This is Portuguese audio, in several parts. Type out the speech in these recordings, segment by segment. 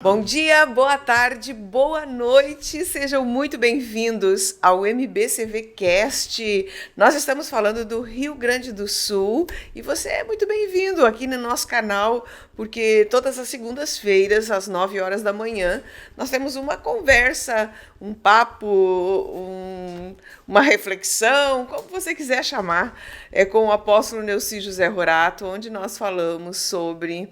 Bom dia, boa tarde, boa noite, sejam muito bem-vindos ao MBCV Cast. Nós estamos falando do Rio Grande do Sul e você é muito bem-vindo aqui no nosso canal, porque todas as segundas-feiras, às 9 horas da manhã, nós temos uma conversa, um papo, uma reflexão, como você quiser chamar, com o apóstolo Neuci José Rorato, onde nós falamos sobre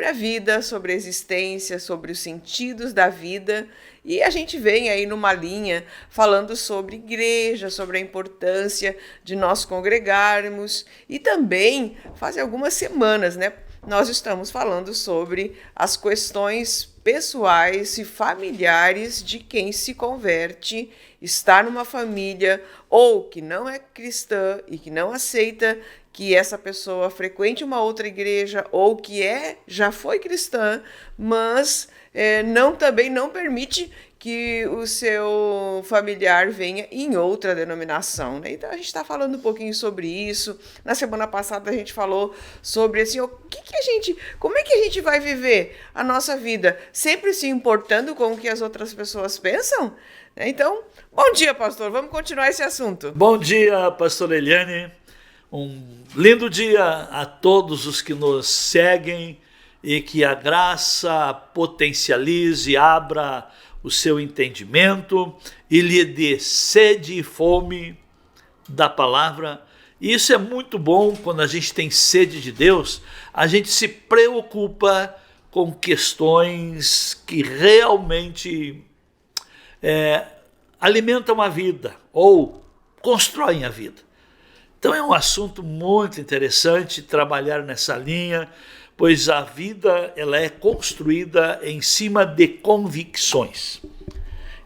a vida, sobre a existência, sobre os sentidos da vida. E a gente vem aí numa linha falando sobre igreja, sobre a importância de nós congregarmos. E também, faz algumas semanas, né, nós estamos falando sobre as questões pessoais e familiares de quem se converte, está numa família ou que não é cristã e que não aceita que essa pessoa frequente uma outra igreja ou que já foi cristã, mas também não permite que o seu familiar venha em outra denominação, né? Então a gente está falando um pouquinho sobre isso. Na semana passada a gente falou sobre assim, como é que a gente vai viver a nossa vida sempre se importando com o que as outras pessoas pensam? Então, bom dia, pastor. Vamos continuar esse assunto. Bom dia, pastor Eliane. Um lindo dia a todos os que nos seguem e que a graça potencialize, abra o seu entendimento e lhe dê sede e fome da palavra. E isso é muito bom quando a gente tem sede de Deus, a gente se preocupa com questões que realmente alimentam a vida ou constroem a vida. Então é um assunto muito interessante trabalhar nessa linha, pois a vida ela é construída em cima de convicções.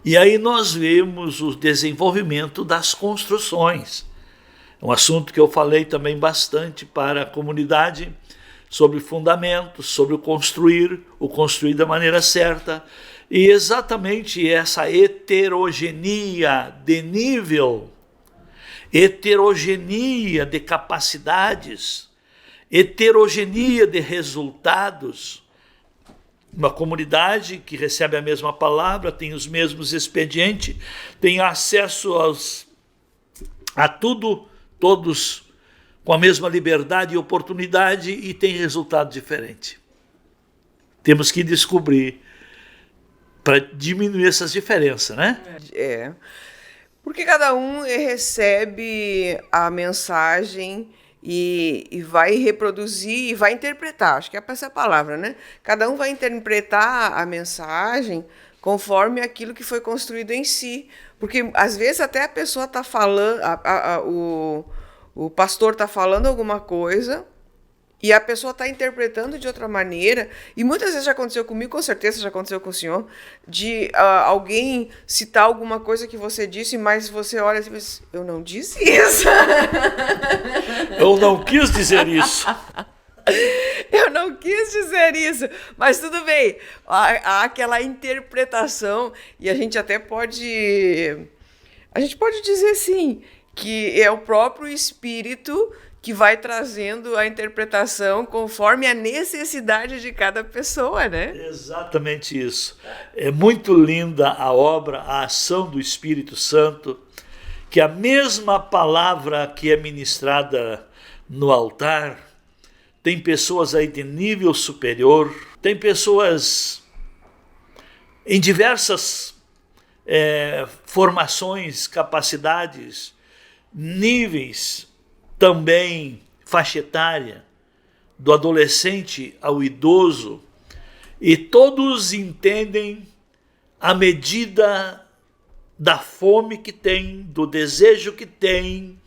E aí nós vemos o desenvolvimento das construções. É um assunto que eu falei também bastante para a comunidade, sobre fundamentos, sobre o construir da maneira certa. E exatamente essa heterogeneia de nível, heterogeneia de capacidades, heterogeneia de resultados. Uma comunidade que recebe a mesma palavra, tem os mesmos expedientes, tem acesso a tudo, todos com a mesma liberdade e oportunidade e tem resultado diferente. Temos que descobrir para diminuir essas diferenças, né? Porque cada um recebe a mensagem e vai reproduzir e vai interpretar. Acho que é essa a palavra, né? Cada um vai interpretar a mensagem conforme aquilo que foi construído em si. Porque, às vezes, até a pessoa está falando, o pastor está falando alguma coisa e a pessoa está interpretando de outra maneira, e muitas vezes já aconteceu comigo, com certeza já aconteceu com o senhor, de alguém citar alguma coisa que você disse, mas você olha e diz, eu não disse isso. Eu não quis dizer isso. Eu não quis dizer isso, mas tudo bem, há aquela interpretação, e a gente pode dizer sim, que é o próprio Espírito que vai trazendo a interpretação conforme a necessidade de cada pessoa, né? Exatamente isso. É muito linda a obra, a ação do Espírito Santo, que a mesma palavra que é ministrada no altar, tem pessoas aí de nível superior, tem pessoas em diversas formações, capacidades, níveis, também faixa etária, do adolescente ao idoso, e todos entendem a medida da fome que tem, do desejo que tem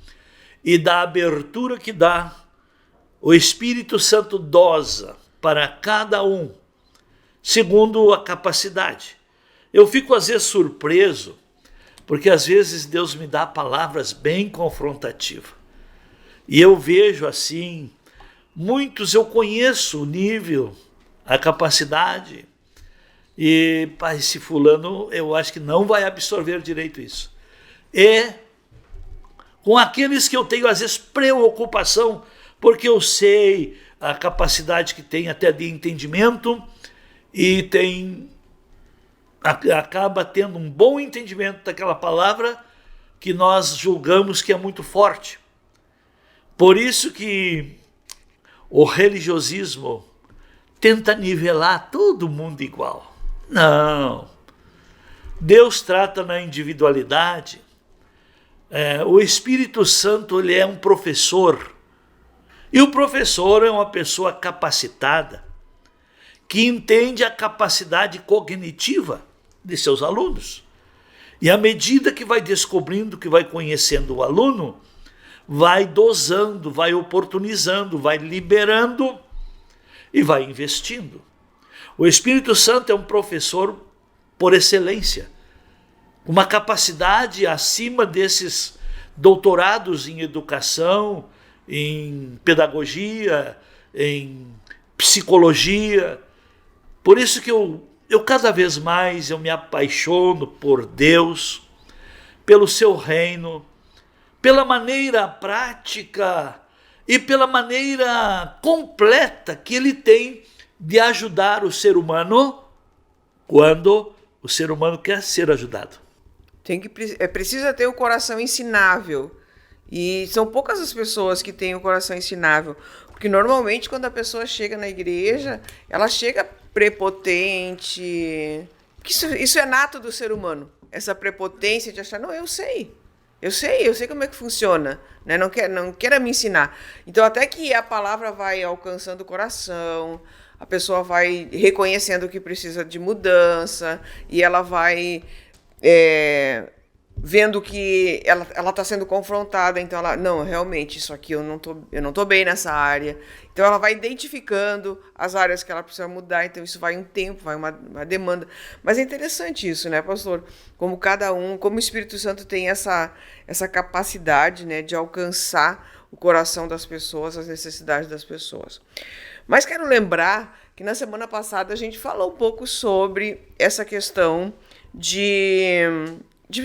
e da abertura que dá. O Espírito Santo dosa para cada um, segundo a capacidade. Eu fico às vezes surpreso, porque às vezes Deus me dá palavras bem confrontativas. E eu vejo assim, muitos eu conheço o nível, a capacidade, e esse fulano eu acho que não vai absorver direito isso. E com aqueles que eu tenho às vezes preocupação, porque eu sei a capacidade que tem até de entendimento, e acaba tendo um bom entendimento daquela palavra que nós julgamos que é muito forte. Por isso que o religiosismo tenta nivelar todo mundo igual. Não. Deus trata na individualidade. O Espírito Santo, ele é um professor. E o professor é uma pessoa capacitada, que entende a capacidade cognitiva de seus alunos. E à medida que vai descobrindo, que vai conhecendo o aluno, vai dosando, vai oportunizando, vai liberando e vai investindo. O Espírito Santo é um professor por excelência, uma capacidade acima desses doutorados em educação, em pedagogia, em psicologia. Por isso que eu cada vez mais me apaixono por Deus, pelo seu reino, pela maneira prática e pela maneira completa que ele tem de ajudar o ser humano quando o ser humano quer ser ajudado. Precisa ter o coração ensinável. E são poucas as pessoas que têm o coração ensinável. Porque normalmente quando a pessoa chega na igreja, ela chega prepotente. Isso é nato do ser humano. Essa prepotência de achar, não, eu sei como é que funciona, né? Não queira me ensinar. Então, até que a palavra vai alcançando o coração, a pessoa vai reconhecendo que precisa de mudança, e ela vai vendo que ela está sendo confrontada, então ela, não, realmente, isso aqui eu não tô bem nessa área. Então ela vai identificando as áreas que ela precisa mudar, então isso vai um tempo, vai uma demanda. Mas é interessante isso, né, pastor? Como como o Espírito Santo tem essa capacidade, né, de alcançar o coração das pessoas, as necessidades das pessoas. Mas quero lembrar que na semana passada a gente falou um pouco sobre essa questão de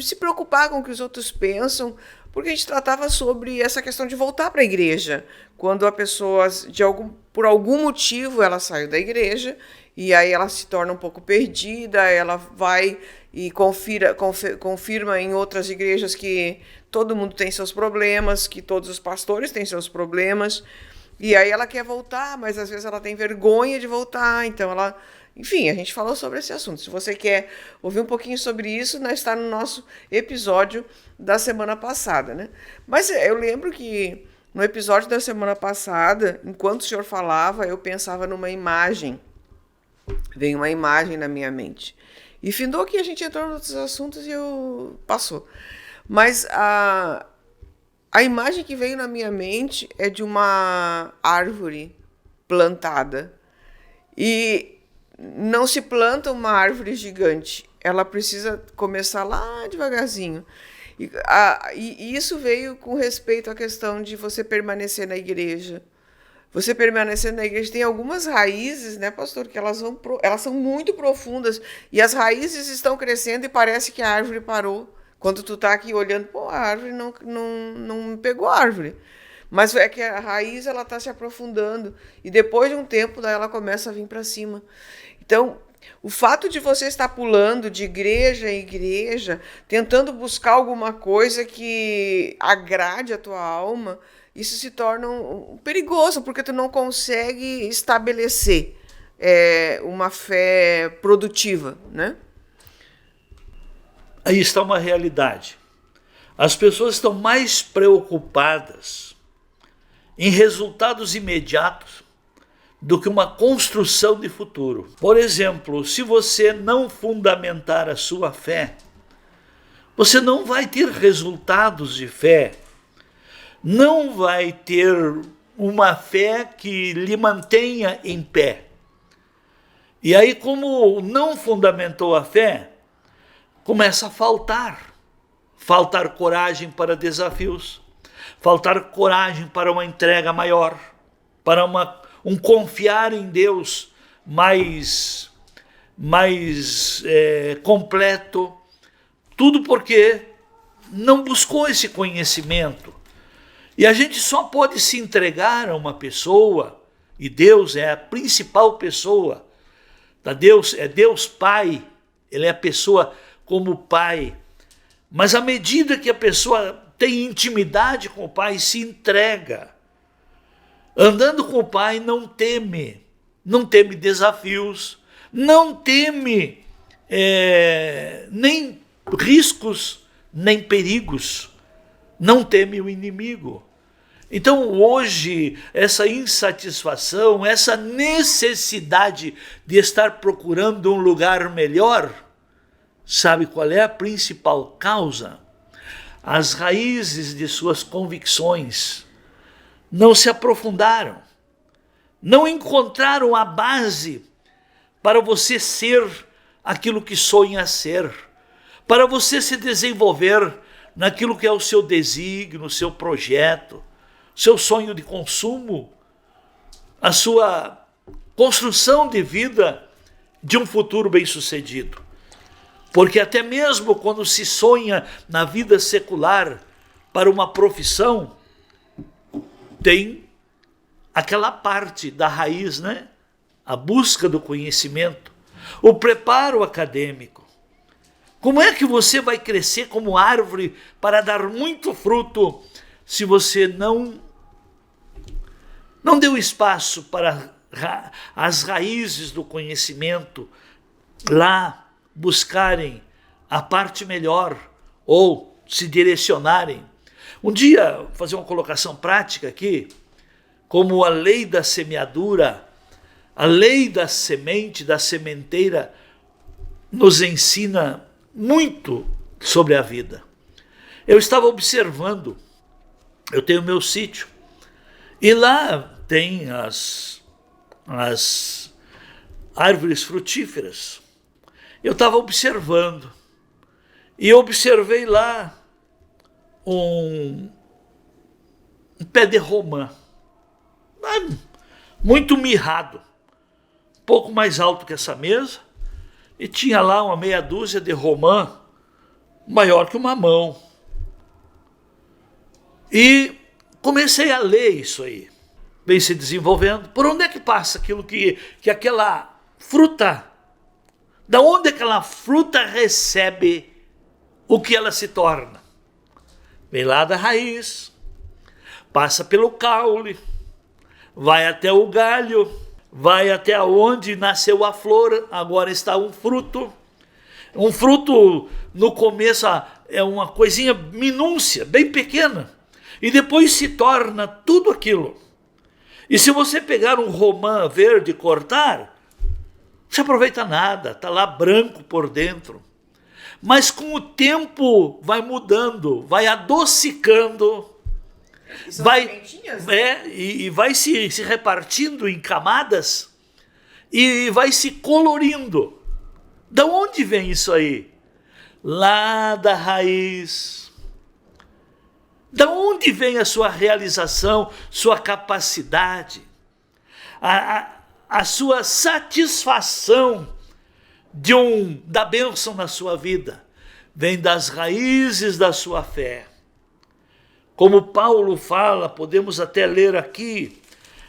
se preocupar com o que os outros pensam, porque a gente tratava sobre essa questão de voltar para a igreja. Quando a pessoa, por algum motivo, ela saiu da igreja, e aí ela se torna um pouco perdida, ela vai e confirma em outras igrejas que todo mundo tem seus problemas, que todos os pastores têm seus problemas, e aí ela quer voltar, mas às vezes ela tem vergonha de voltar, então ela... Enfim, a gente falou sobre esse assunto. Se você quer ouvir um pouquinho sobre isso, está no nosso episódio da semana passada, né? Mas eu lembro que no episódio da semana passada, enquanto o senhor falava, eu pensava numa imagem. Veio uma imagem na minha mente. E findou que a gente entrou nos outros assuntos e passou. Mas a imagem que veio na minha mente é de uma árvore plantada. E não se planta uma árvore gigante, ela precisa começar lá devagarzinho. E isso veio com respeito à questão de você permanecer na igreja. Você permanecer na igreja tem algumas raízes, né, pastor, que elas são muito profundas, e as raízes estão crescendo e parece que a árvore parou. Quando tu está aqui olhando, a árvore não pegou a árvore. Mas é que a raiz está se aprofundando, e depois de um tempo daí ela começa a vir para cima. Então, o fato de você estar pulando de igreja em igreja, tentando buscar alguma coisa que agrade a tua alma, isso se torna perigoso, porque tu não consegue estabelecer uma fé produtiva, né? Aí está uma realidade. As pessoas estão mais preocupadas em resultados imediatos do que uma construção de futuro. Por exemplo, se você não fundamentar a sua fé, você não vai ter resultados de fé, não vai ter uma fé que lhe mantenha em pé. E aí, como não fundamentou a fé, começa a faltar coragem para desafios, faltar coragem para uma entrega maior, para um confiar em Deus mais completo, tudo porque não buscou esse conhecimento. E a gente só pode se entregar a uma pessoa, e Deus é a principal pessoa Deus é Deus Pai, ele é a pessoa como Pai. Mas à medida que a pessoa tem intimidade com o Pai, se entrega. Andando com o Pai, não teme desafios, não teme nem riscos, nem perigos, não teme o inimigo. Então hoje, essa insatisfação, essa necessidade de estar procurando um lugar melhor, sabe qual é a principal causa? As raízes de suas convicções não se aprofundaram, não encontraram a base para você ser aquilo que sonha ser, para você se desenvolver naquilo que é o seu desígnio, o seu projeto, seu sonho de consumo, a sua construção de vida de um futuro bem-sucedido. Porque até mesmo quando se sonha na vida secular para uma profissão, tem aquela parte da raiz, né? A busca do conhecimento, o preparo acadêmico. Como é que você vai crescer como árvore para dar muito fruto se você não deu espaço para as raízes do conhecimento lá buscarem a parte melhor ou se direcionarem? Um dia, vou fazer uma colocação prática aqui, como a lei da semeadura, a lei da semente, da sementeira, nos ensina muito sobre a vida. Eu estava observando, eu tenho meu sítio, e lá tem as árvores frutíferas. Eu estava observando, e observei lá um pé de romã, muito mirrado, um pouco mais alto que essa mesa, e tinha lá uma meia dúzia de romã maior que uma mão. E comecei a ler isso aí, vem se desenvolvendo. Por onde é que passa aquilo que aquela fruta, da onde aquela fruta recebe o que ela se torna? Vem lá da raiz, passa pelo caule, vai até o galho, vai até onde nasceu a flor, agora está um fruto. Um fruto, no começo, é uma coisinha minúcia, bem pequena, e depois se torna tudo aquilo. E se você pegar um romã verde e cortar, não se aproveita nada, está lá branco por dentro. Mas com o tempo vai mudando, vai adocicando, e vai se repartindo em camadas e vai se colorindo. Da onde vem isso aí? Lá da raiz. Da onde vem a sua realização, sua capacidade, a sua satisfação da bênção na sua vida? Vem das raízes da sua fé. Como Paulo fala, podemos até ler aqui,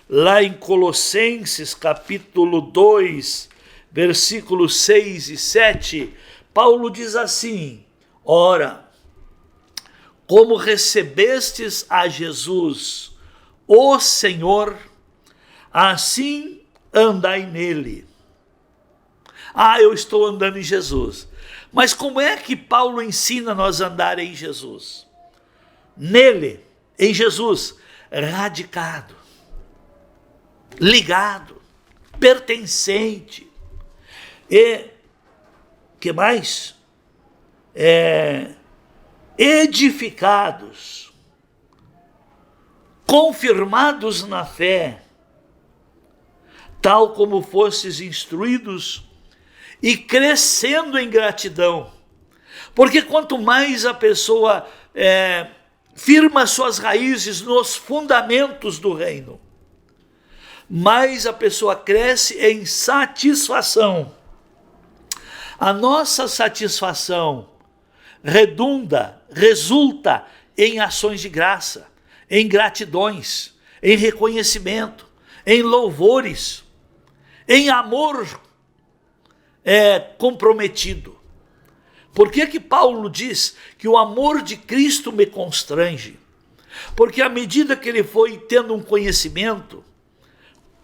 lá em Colossenses capítulo 2, versículos 6 e 7, Paulo diz assim: ora, como recebestes a Jesus, o Senhor, assim andai nele. Eu estou andando em Jesus. Mas como é que Paulo ensina nós a andar em Jesus? Nele, em Jesus, radicado, ligado, pertencente. E, que mais? Edificados, confirmados na fé, tal como fostes instruídos, e crescendo em gratidão. Porque quanto mais a pessoa firma suas raízes nos fundamentos do reino, mais a pessoa cresce em satisfação. A nossa satisfação resulta em ações de graça, em gratidões, em reconhecimento, em louvores, em amor comprometido. Por que que Paulo diz que o amor de Cristo me constrange? Porque à medida que ele foi tendo um conhecimento,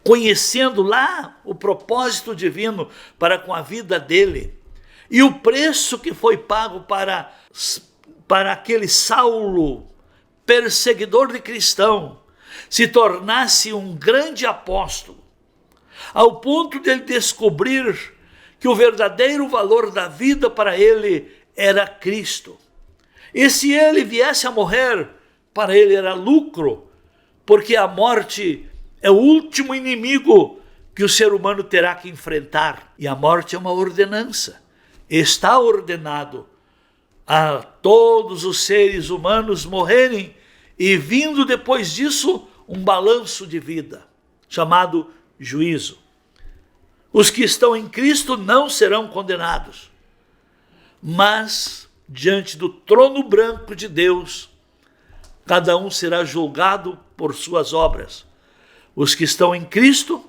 conhecendo lá o propósito divino para com a vida dele, e o preço que foi pago para aquele Saulo, perseguidor de cristão, se tornasse um grande apóstolo, ao ponto de ele descobrir que o verdadeiro valor da vida para ele era Cristo. E se ele viesse a morrer, para ele era lucro, porque a morte é o último inimigo que o ser humano terá que enfrentar. E a morte é uma ordenança. Está ordenado a todos os seres humanos morrerem e vindo depois disso um balanço de vida, chamado juízo. Os que estão em Cristo não serão condenados, mas diante do trono branco de Deus, cada um será julgado por suas obras. Os que estão em Cristo,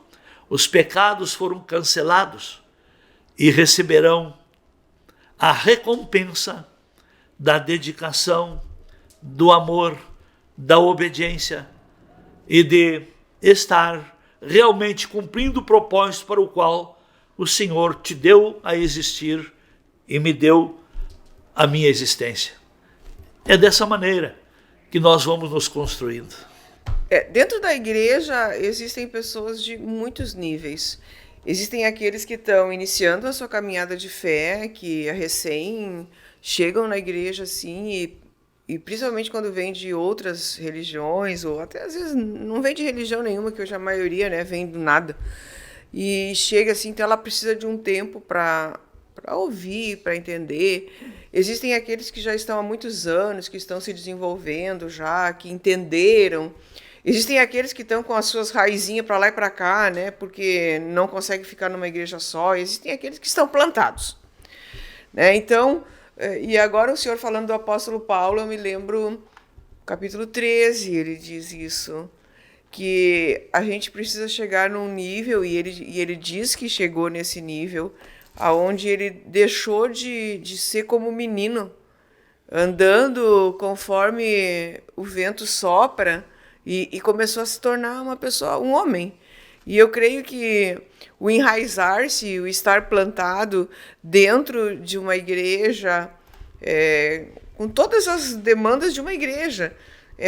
os pecados foram cancelados e receberão a recompensa da dedicação, do amor, da obediência e de estar realmente cumprindo o propósito para o qual o Senhor te deu a existir e me deu a minha existência. É dessa maneira que nós vamos nos construindo. Dentro da igreja existem pessoas de muitos níveis. Existem aqueles que estão iniciando a sua caminhada de fé, que recém chegam na igreja assim, e principalmente quando vem de outras religiões, ou até às vezes não vem de religião nenhuma, que hoje a maioria, né, vem do nada. E chega assim, então ela precisa de um tempo para ouvir, para entender. Existem aqueles que já estão há muitos anos, que estão se desenvolvendo já, que entenderam. Existem aqueles que estão com as suas raizinhas para lá e para cá, né, porque não conseguem ficar numa igreja só. Existem aqueles que estão plantados, né? Então, e agora o senhor falando do apóstolo Paulo, eu me lembro, capítulo 13, ele diz isso, que a gente precisa chegar num nível, e ele diz que chegou nesse nível, aonde ele deixou de ser como menino, andando conforme o vento sopra, e começou a se tornar uma pessoa, um homem. E eu creio que o enraizar-se, o estar plantado dentro de uma igreja, com todas as demandas de uma igreja,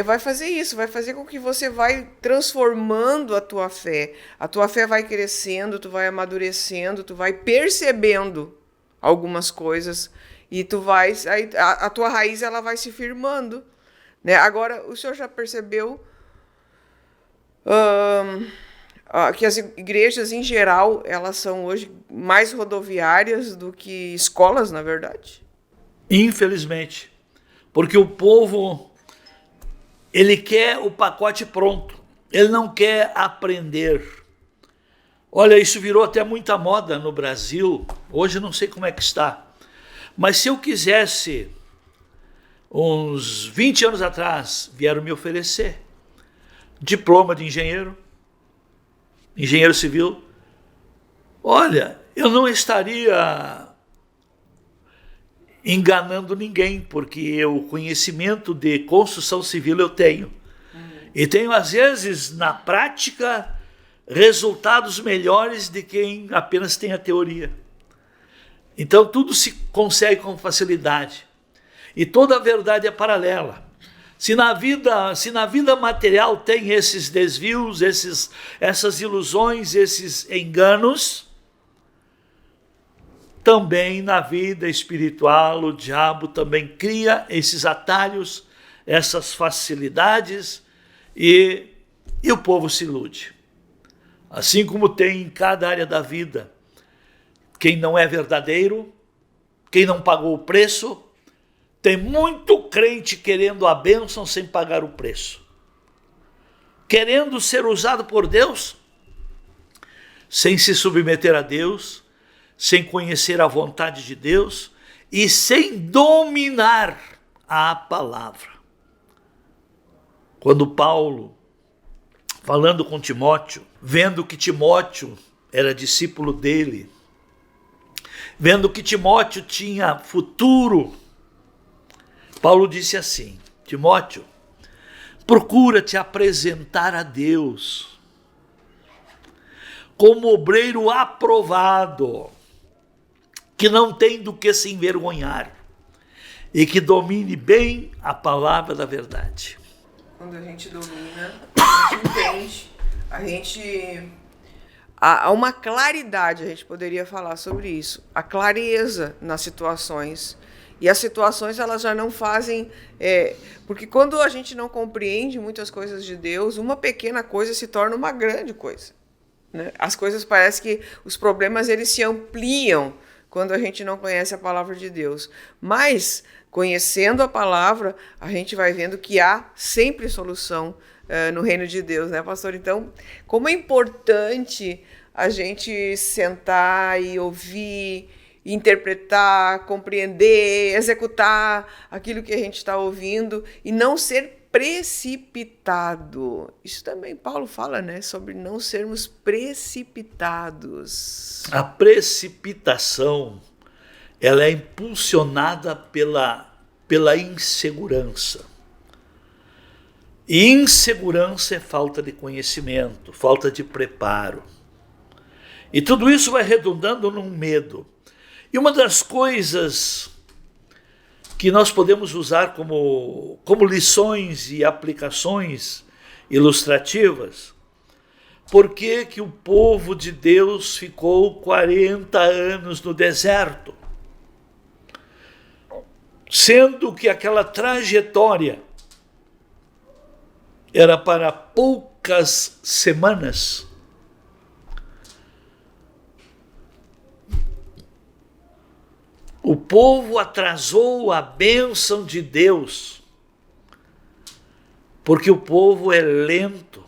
vai fazer isso, vai fazer com que você vai transformando a tua fé. A tua fé vai crescendo, tu vai amadurecendo, tu vai percebendo algumas coisas e tu vai, a tua raiz ela vai se firmando, né? Agora, o senhor já percebeu que as igrejas, em geral, elas são hoje mais rodoviárias do que escolas, na verdade? Infelizmente, porque o povo, ele quer o pacote pronto, ele não quer aprender. Olha, isso virou até muita moda no Brasil, hoje não sei como é que está, mas se eu quisesse, uns 20 anos atrás, vieram me oferecer diploma de engenheiro civil, olha, eu não estaria enganando ninguém, porque o conhecimento de construção civil eu tenho. E tenho, às vezes, na prática, resultados melhores de quem apenas tem a teoria. Então, tudo se consegue com facilidade. E toda a verdade é paralela. Se na vida material tem esses desvios, essas ilusões, esses enganos, também na vida espiritual o diabo também cria esses atalhos, essas facilidades, e o povo se ilude. Assim como tem em cada área da vida quem não é verdadeiro, quem não pagou o preço. Tem muito crente querendo a bênção sem pagar o preço, querendo ser usado por Deus, sem se submeter a Deus, sem conhecer a vontade de Deus e sem dominar a palavra. Quando Paulo, falando com Timóteo, vendo que Timóteo era discípulo dele, vendo que Timóteo tinha futuro, Paulo disse assim: Timóteo, procura te apresentar a Deus como obreiro aprovado, que não tem do que se envergonhar e que domine bem a palavra da verdade. Quando a gente domina, a gente entende, a gente... Há uma claridade, a gente poderia falar sobre isso, a clareza nas situações. E as situações, elas já não fazem... porque quando a gente não compreende muitas coisas de Deus, uma pequena coisa se torna uma grande coisa, né? As coisas, parece que os problemas, eles se ampliam quando a gente não conhece a palavra de Deus. Mas, conhecendo a palavra, a gente vai vendo que há sempre solução no reino de Deus, né, pastor? Então, como é importante a gente sentar e ouvir, interpretar, compreender, executar aquilo que a gente está ouvindo e não ser precipitado. Isso também Paulo fala, né, sobre não sermos precipitados. A precipitação, ela é impulsionada pela insegurança. E insegurança é falta de conhecimento, falta de preparo. E tudo isso vai redundando num medo. E uma das coisas que nós podemos usar como lições e aplicações ilustrativas, por que o povo de Deus ficou 40 anos no deserto? Sendo que aquela trajetória era para poucas semanas. O povo atrasou a bênção de Deus, porque o povo é lento,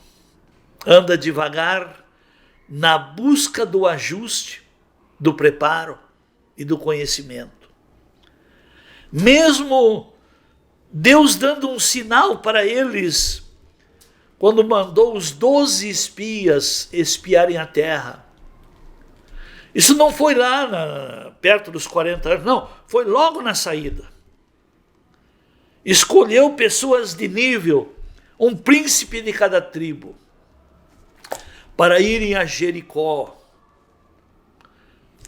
anda devagar na busca do ajuste, do preparo e do conhecimento. Mesmo Deus dando um sinal para eles, quando mandou os 12 espias espiarem a terra. Isso não foi lá perto dos 40 anos, não, foi logo na saída. Escolheu pessoas de nível, um príncipe de cada tribo, para irem a Jericó,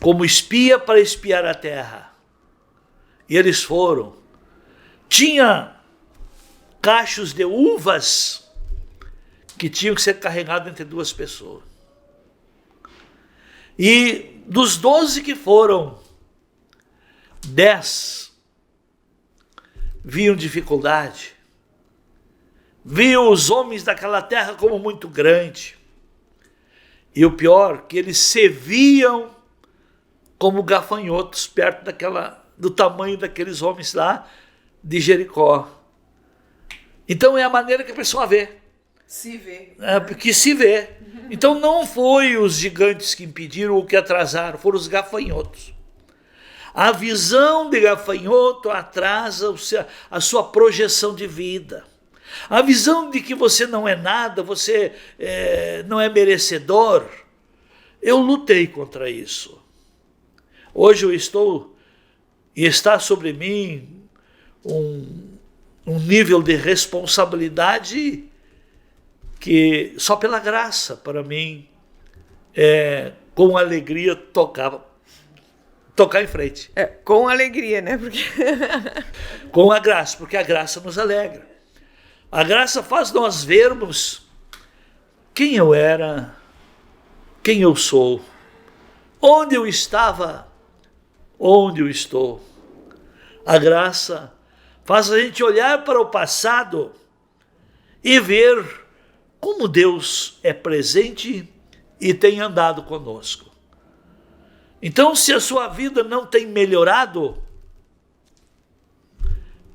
como espia para espiar a terra. E eles foram. Tinha cachos de uvas que tinham que ser carregados entre duas pessoas. E dos 12 que foram, 10 viam dificuldade, viam os homens daquela terra como muito grande. E o pior, que eles se viam como gafanhotos perto do tamanho daqueles homens lá de Jericó. Então é a maneira que a pessoa vê. Se vê. Porque se vê. Então não foi os gigantes que impediram ou que atrasaram, foram os gafanhotos. A visão de gafanhoto atrasa a sua projeção de vida. A visão de que você não é nada, você não é merecedor. Eu lutei contra isso. Hoje eu estou, e está sobre mim um nível de responsabilidade que só pela graça, para mim, com alegria tocar em frente. Com alegria, né? Porque... com a graça, porque a graça nos alegra. A graça faz nós vermos quem eu era, quem eu sou, onde eu estava, onde eu estou. A graça faz a gente olhar para o passado e ver como Deus é presente e tem andado conosco. Então, se a sua vida não tem melhorado,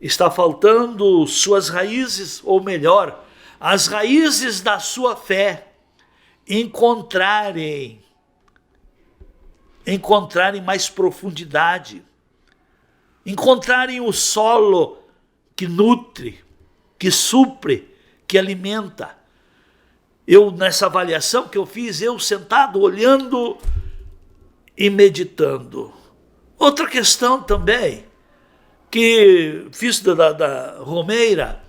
está faltando suas raízes, ou melhor, as raízes da sua fé encontrarem mais profundidade, encontrarem o solo que nutre, que supre, que alimenta. Eu, nessa avaliação que eu fiz, eu sentado, olhando e meditando, Outra questão também, que fiz da romeira,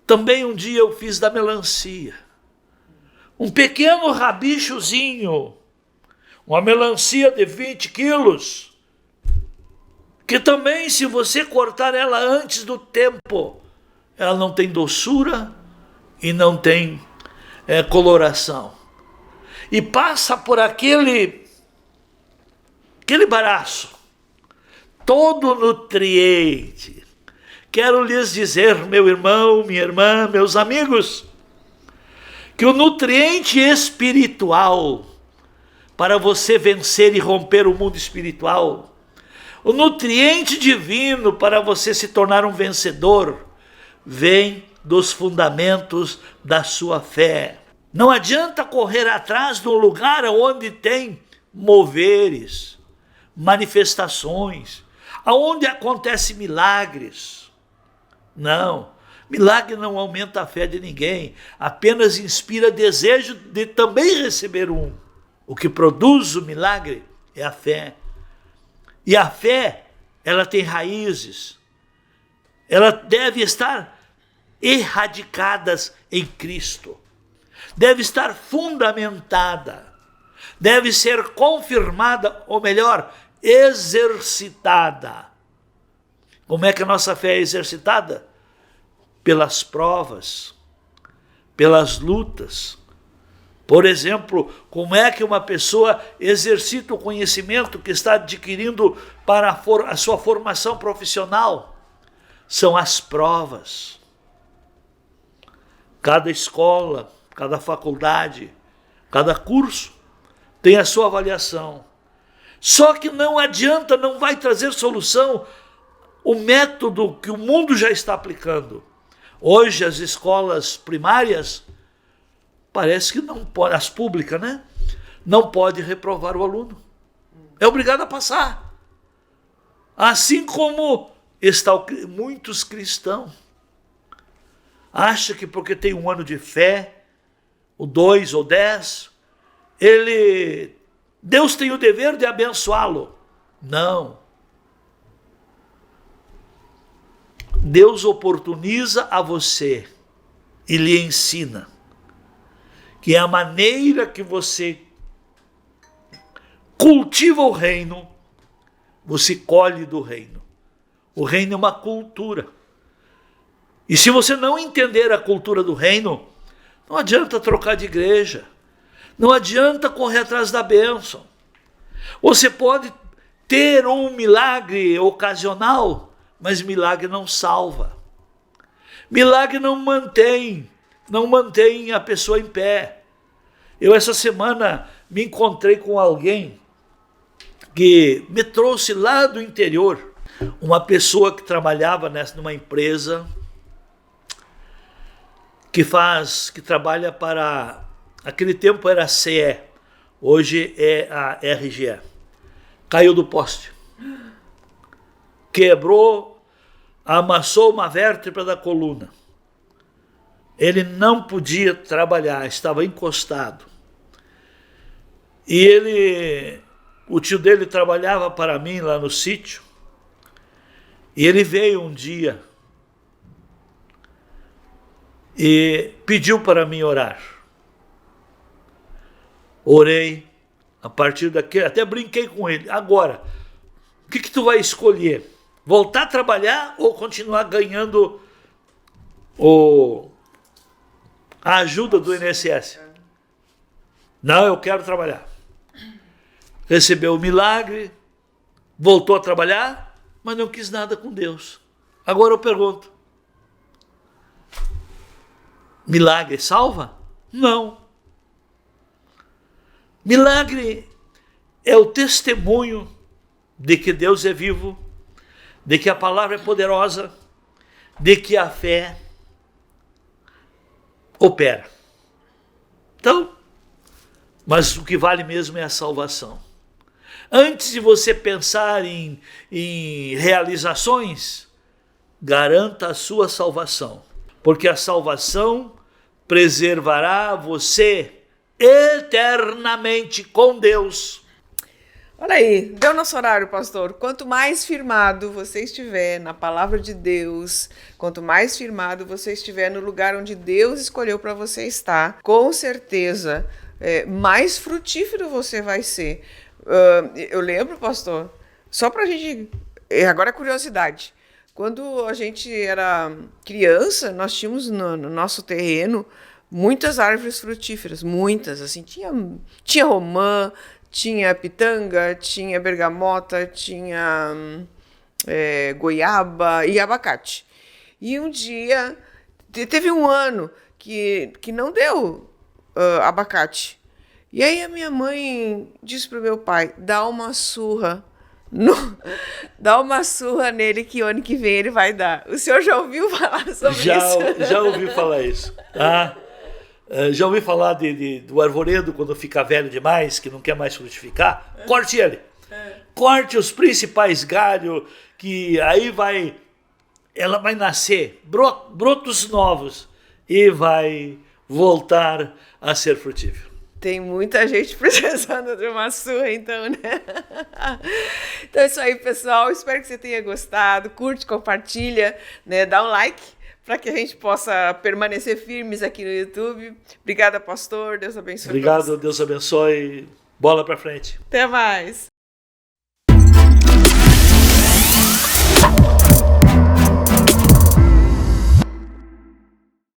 também um dia eu fiz da melancia. Um pequeno rabichozinho, uma melancia de 20 quilos, que também, se você cortar ela antes do tempo, ela não tem doçura e não tem coloração. E passa por aquele baraço, todo nutriente. Quero lhes dizer, meu irmão, minha irmã, meus amigos, que o nutriente espiritual, para você vencer e romper o mundo espiritual, o nutriente divino para você se tornar um vencedor, vem dos fundamentos da sua fé. Não adianta correr atrás de um lugar onde tem moveres, manifestações, aonde acontecem milagres. Não, milagre não aumenta a fé de ninguém, apenas inspira desejo de também receber um. O que produz o milagre é a fé. E a fé, ela tem raízes. Ela deve estar erradicadas em Cristo. Deve estar fundamentada. Deve ser confirmada, ou melhor, exercitada. Como é que a nossa fé é exercitada? Pelas provas, pelas lutas. Por exemplo, como é que uma pessoa exercita o conhecimento que está adquirindo para a sua formação profissional? São as provas. Cada escola, cada faculdade, cada curso tem a sua avaliação. Só que não adianta, não vai trazer solução o método que o mundo já está aplicando. Hoje as escolas primárias, parece que não pode, as públicas, né? Não pode reprovar o aluno. É obrigado a passar. Assim como muitos cristãos acham que porque tem um ano de fé, ou 2 ou 10, Deus tem o dever de abençoá-lo. Não. Deus oportuniza a você e lhe ensina que é a maneira que você cultiva o reino, você colhe do reino. O reino é uma cultura. E se você não entender a cultura do reino, não adianta trocar de igreja. Não adianta correr atrás da bênção. Você pode ter um milagre ocasional, mas milagre não salva. Milagre não mantém a pessoa em pé. Eu essa semana me encontrei com alguém que me trouxe lá do interior, uma pessoa que trabalhava numa empresa que trabalha para, aquele tempo era a CE, hoje é a RGE. Caiu do poste. Quebrou, amassou uma vértebra da coluna. Ele não podia trabalhar, estava encostado. E o tio dele trabalhava para mim lá no sítio. E ele veio um dia e pediu para mim orar. Orei, a partir daqui, até brinquei com ele. Agora, o que tu vai escolher? Voltar a trabalhar ou continuar ganhando a ajuda do INSS? Não, eu quero trabalhar. Recebeu o milagre, voltou a trabalhar, mas não quis nada com Deus. Agora eu pergunto, milagre salva? Não. Milagre é o testemunho de que Deus é vivo, de que a palavra é poderosa, de que a fé opera. Então, mas o que vale mesmo é a salvação. Antes de você pensar em realizações, garanta a sua salvação, porque a salvação preservará você eternamente com Deus. Olha aí, deu nosso horário, pastor. Quanto mais firmado você estiver na palavra de Deus, quanto mais firmado você estiver no lugar onde Deus escolheu para você estar, com certeza, mais frutífero você vai ser. Eu lembro, pastor, só para a gente. Agora é curiosidade. Quando a gente era criança, nós tínhamos no nosso terreno muitas árvores frutíferas, muitas, assim, tinha romã, tinha pitanga, tinha bergamota, tinha goiaba e abacate. E um dia, teve um ano que não deu abacate. E aí a minha mãe disse para o meu pai, dá uma surra. Dá uma surra nele que o ano que vem ele vai dar. O senhor já ouviu falar sobre isso? Já ouvi falar isso. Tá? Já ouvi falar do arvoredo quando fica velho demais, que não quer mais frutificar. Corte ele. Corte os principais galhos, que aí ela vai nascer brotos novos e vai voltar a ser frutífero. Tem muita gente precisando de uma surra, então, né? Então é isso aí, pessoal. Espero que você tenha gostado. Curte, compartilha, né? Dá um like para que a gente possa permanecer firmes aqui no YouTube. Obrigada, pastor. Deus abençoe. Obrigado, Deus abençoe. Bola para frente. Até mais.